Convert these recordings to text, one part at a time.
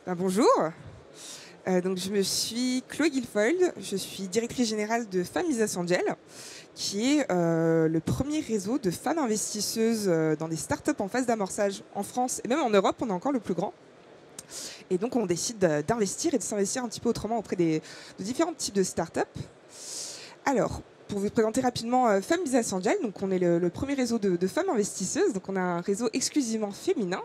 Bonjour, donc je me suis Chloé Guilfold, je suis directrice générale de Femmes Business Angel, qui est le premier réseau de femmes investisseuses dans des startups en phase d'amorçage en France et même en Europe, on est encore le plus grand. Et donc on décide d'investir et de s'investir un petit peu autrement auprès de différents types de startups. Alors, pour vous présenter rapidement Femmes Business Angel, donc on est le premier réseau de femmes investisseuses, donc on a un réseau exclusivement féminin.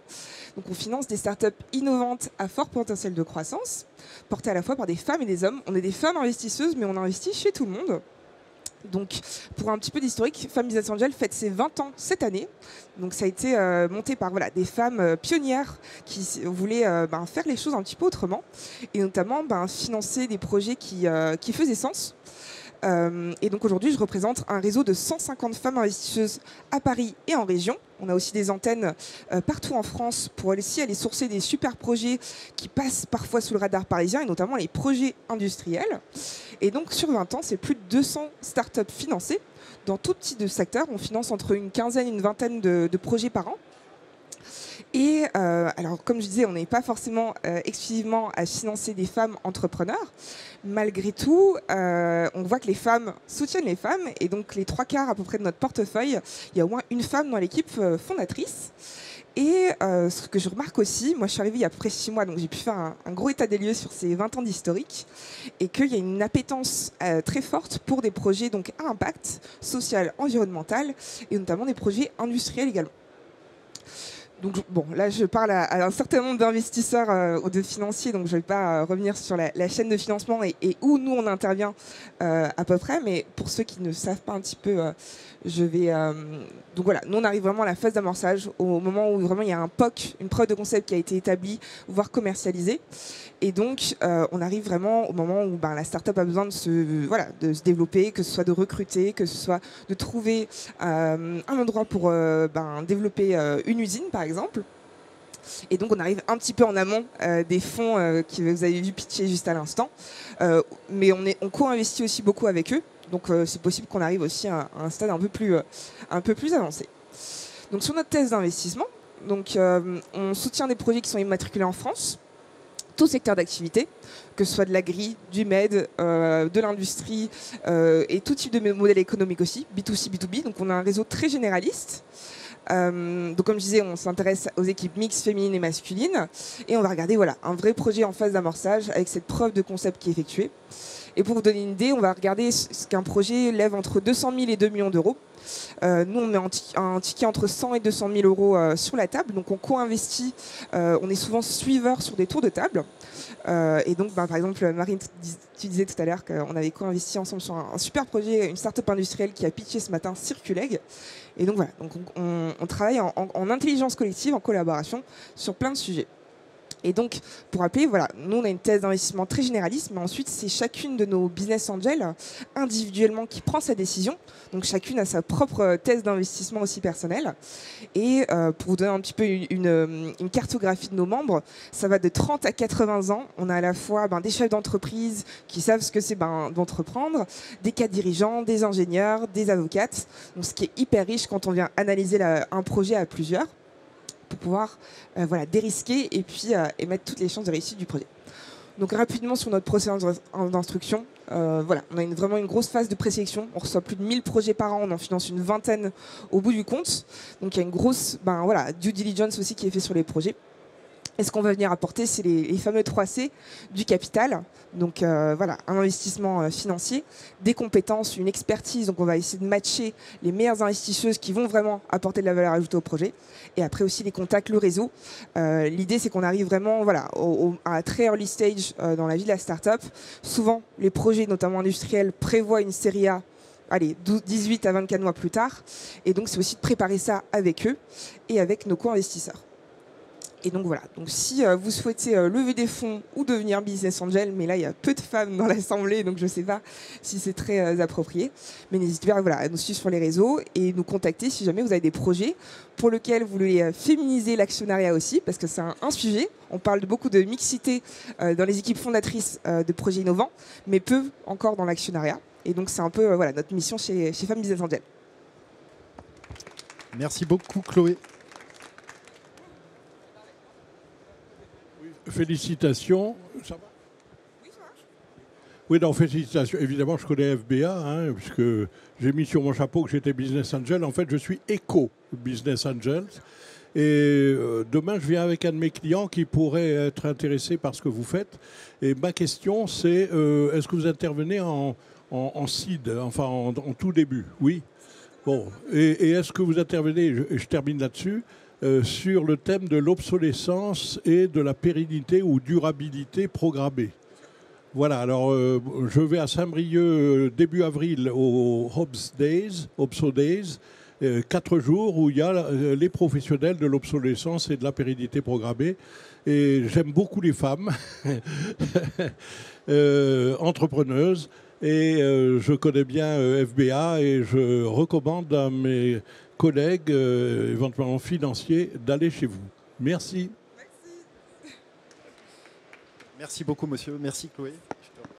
Donc on finance des startups innovantes à fort potentiel de croissance, portées à la fois par des femmes et des hommes. On est des femmes investisseuses, mais on investit chez tout le monde. Donc, pour un petit peu d'historique, Femmes Business Angel fête ses 20 ans cette année. Donc, ça a été monté par des femmes pionnières qui voulaient faire les choses un petit peu autrement, et notamment financer des projets qui faisaient sens. Et donc aujourd'hui, je représente un réseau de 150 femmes investisseuses à Paris et en région. On a aussi des antennes partout en France pour aussi aller sourcer des super projets qui passent parfois sous le radar parisien, et notamment les projets industriels. Et donc sur 20 ans, c'est plus de 200 startups financées dans tout type de secteur. On finance entre une quinzaine et une vingtaine de projets par an. Et alors, comme je disais, on n'est pas forcément exclusivement à financer des femmes entrepreneurs. Malgré tout, on voit que les femmes soutiennent les femmes. Et donc, les 3/4 à peu près de notre portefeuille, il y a au moins une femme dans l'équipe fondatrice. Et ce que je remarque aussi, moi je suis arrivée il y a à peu près 6 mois, donc j'ai pu faire un gros état des lieux sur ces 20 ans d'historique, et qu'il y a une appétence très forte pour des projets donc, à impact social, environnemental, et notamment des projets industriels également. Donc, bon, là, je parle à un certain nombre d'investisseurs ou de financiers, donc je ne vais pas revenir sur la chaîne de financement et où nous, on intervient à peu près. Mais pour ceux qui ne savent pas un petit peu, je vais... donc voilà, nous, on arrive vraiment à la phase d'amorçage, au moment où vraiment il y a un POC, une preuve de concept qui a été établie, voire commercialisée. Et donc, on arrive vraiment au moment où la startup a besoin de se développer, que ce soit de recruter, que ce soit de trouver un endroit pour développer une usine, par exemple. Et donc, on arrive un petit peu en amont des fonds que vous avez vu pitcher juste à l'instant. Mais on co-investit aussi beaucoup avec eux. Donc, c'est possible qu'on arrive aussi à un stade un peu plus avancé. Donc, sur notre thèse d'investissement, on soutient des projets qui sont immatriculés en France, tout secteur d'activité, que ce soit de l'agri, du med, de l'industrie et tout type de modèle économique aussi, B2C, B2B. Donc on a un réseau très généraliste. Donc comme je disais, on s'intéresse aux équipes mixtes, féminines et masculines. Et on va regarder un vrai projet en phase d'amorçage avec cette preuve de concept qui est effectuée. Et pour vous donner une idée, on va regarder ce qu'un projet lève entre 200 000 et 2 millions d'euros. Nous, on met un ticket entre 100 et 200 000 euros sur la table. Donc, on co-investit. On est souvent suiveurs sur des tours de table. Et donc, par exemple, Marine, tu disais tout à l'heure qu'on avait co-investi ensemble sur un super projet, une start-up industrielle qui a pitché ce matin, Circuleg. Et donc, voilà. Donc, on travaille en intelligence collective, en collaboration, sur plein de sujets. Et donc, pour rappeler, nous, on a une thèse d'investissement très généraliste, mais ensuite, c'est chacune de nos business angels individuellement qui prend sa décision. Donc, chacune a sa propre thèse d'investissement aussi personnelle. Et pour vous donner un petit peu une cartographie de nos membres, ça va de 30 à 80 ans. On a à la fois des chefs d'entreprise qui savent ce que c'est d'entreprendre, des cadres dirigeants, des ingénieurs, des avocates. Donc, ce qui est hyper riche quand on vient analyser un projet à plusieurs, pour pouvoir dérisquer et puis émettre toutes les chances de réussite du projet. Donc rapidement sur notre processus d'instruction, on a vraiment une grosse phase de présélection. On reçoit plus de 1000 projets par an, on en finance une vingtaine au bout du compte. Donc il y a une grosse due diligence aussi qui est fait sur les projets. Et ce qu'on va venir apporter, c'est les fameux 3C du capital. Donc un investissement financier, des compétences, une expertise. Donc on va essayer de matcher les meilleures investisseuses qui vont vraiment apporter de la valeur ajoutée au projet. Et après aussi les contacts, le réseau. L'idée, c'est qu'on arrive vraiment à très early stage dans la vie de la startup. Souvent, les projets, notamment industriels, prévoient une série A 18 à 24 mois plus tard. Et donc c'est aussi de préparer ça avec eux et avec nos co-investisseurs. Et donc voilà, donc si vous souhaitez lever des fonds ou devenir business angel, mais là il y a peu de femmes dans l'assemblée, donc je ne sais pas si c'est très approprié, mais n'hésitez pas à nous suivre sur les réseaux et nous contacter si jamais vous avez des projets pour lesquels vous voulez féminiser l'actionnariat aussi, parce que c'est un sujet. On parle beaucoup de mixité dans les équipes fondatrices de projets innovants, mais peu encore dans l'actionnariat. Et donc c'est un peu notre mission chez Femmes Business Angel. Merci beaucoup Chloé. Félicitations. Ça va? Oui, non, félicitations. Évidemment, je connais FBA, hein, puisque j'ai mis sur mon chapeau que j'étais business angel. En fait, je suis éco-business angel. Et demain, je viens avec un de mes clients qui pourrait être intéressé par ce que vous faites. Et ma question, c'est est-ce que vous intervenez en seed, enfin en tout début? Oui. Bon. Et est-ce que vous intervenez, je termine là-dessus, sur le thème de l'obsolescence et de la pérennité ou durabilité programmée? Voilà, alors je vais à Saint-Brieuc début avril au Obso Days, 4 jours où il y a les professionnels de l'obsolescence et de la pérennité programmée. Et j'aime beaucoup les femmes entrepreneuses. Et je connais bien FBA et je recommande à mes collègues, éventuellement financiers, d'aller chez vous. Merci. Merci beaucoup, monsieur. Merci, Chloé.